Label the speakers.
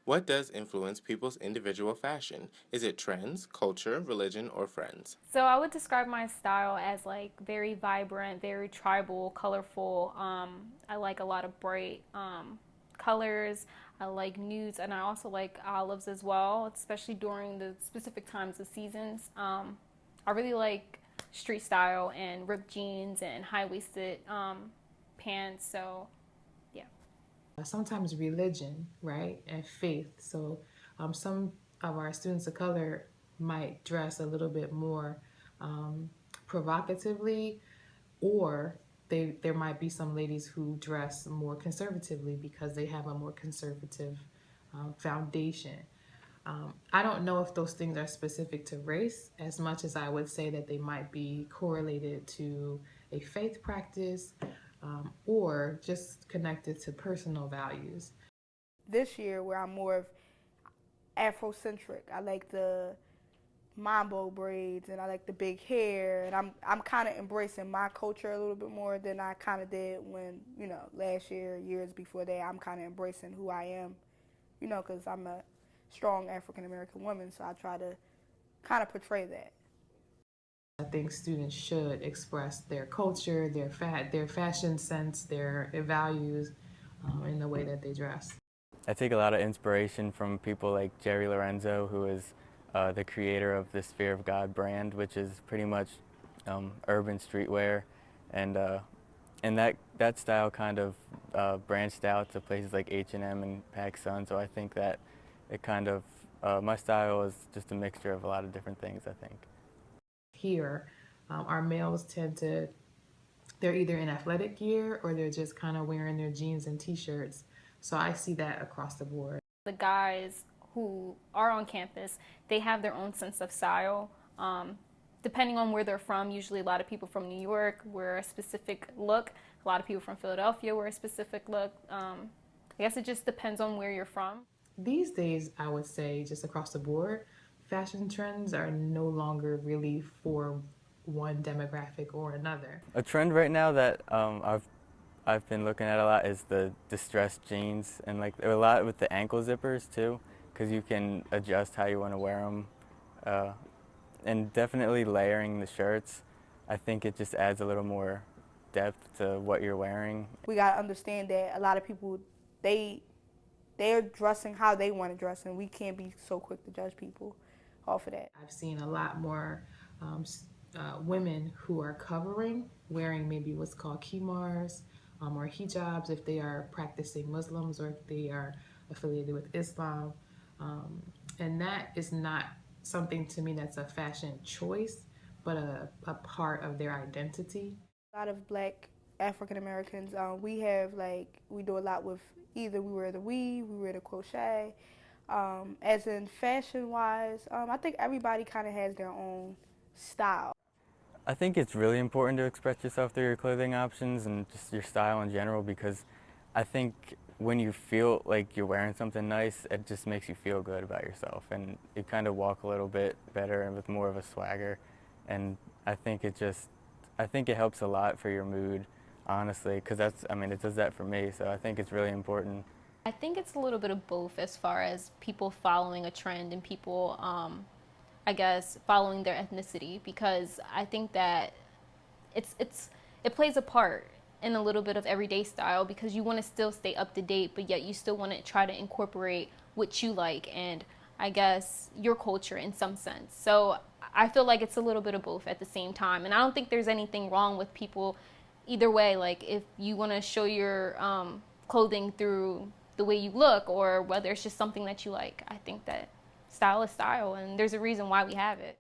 Speaker 1: What does influence people's individual fashion? Is it trends, culture, religion, or friends?
Speaker 2: So I would describe my style as like very vibrant, very tribal, colorful. I like a lot of bright colors. I like nudes, and I also like olives as well, especially during the specific times of seasons. I really like street style and ripped jeans and high waisted pants. So yeah.
Speaker 3: Sometimes religion, right, and faith. So some of our students of color might dress a little bit more um, provocatively, or there might be some ladies who dress more conservatively because they have a more conservative foundation. I don't know if those things are specific to race as much as I would say that they might be correlated to a faith practice or just connected to personal values.
Speaker 4: This year, where I'm more of Afrocentric, I like the mambo braids and I like the big hair, and I'm kind of embracing my culture a little bit more than I kind of did when, last year, years before that. I'm kind of embracing who I am, because I'm a strong African American woman, so I try to kind of portray that.
Speaker 3: I think students should express their culture, their fashion sense, their values in the way that they dress.
Speaker 5: I take a lot of inspiration from people like Jerry Lorenzo, who is the creator of the Sphere of God brand, which is pretty much urban streetwear, and that style kind of branched out to places like H&M and PacSun. So I think that it kind of my style is just a mixture of a lot of different things, I think.
Speaker 3: Here, our males they're either in athletic gear or they're just kind of wearing their jeans and t-shirts. So I see that across the board.
Speaker 2: The guys who are on campus, they have their own sense of style. Depending on where they're from, usually a lot of people from New York wear a specific look. A lot of people from Philadelphia wear a specific look. I guess it just depends on where you're from.
Speaker 3: These days, I would say just across the board, fashion trends are no longer really for one demographic or another.
Speaker 5: A trend right now that I've been looking at a lot is the distressed jeans, and like a lot with the ankle zippers too, because you can adjust how you want to wear them, and definitely layering the shirts. I think it just adds a little more depth to what you're wearing.
Speaker 4: We gotta understand that a lot of people they're dressing how they want to dress, and we can't be so quick to judge people off of that.
Speaker 3: I've seen a lot more women who are wearing maybe what's called khimars or hijabs if they are practicing Muslims or if they are affiliated with Islam. And that is not something to me that's a fashion choice, but a part of their identity.
Speaker 4: A lot of black African Americans, we do a lot with either we wear the weave, we wear the crochet. As in fashion wise, I think everybody kind of has their own style.
Speaker 5: I think it's really important to express yourself through your clothing options and just your style in general, because I think when you feel like you're wearing something nice, it just makes you feel good about yourself, and you kind of walk a little bit better and with more of a swagger. And I think it helps a lot for your mood, honestly, because it does that for me, so I think it's really important.
Speaker 2: I think it's a little bit of both as far as people following a trend and people, I guess, following their ethnicity, because I think that it plays a part in a little bit of everyday style, because you want to still stay up to date, but yet you still want to try to incorporate what you like and I guess your culture in some sense. So I feel like it's a little bit of both at the same time, and I don't think there's anything wrong with people either way. Like if you want to show your clothing through the way you look, or whether it's just something that you like, I think that style is style, and there's a reason why we have it.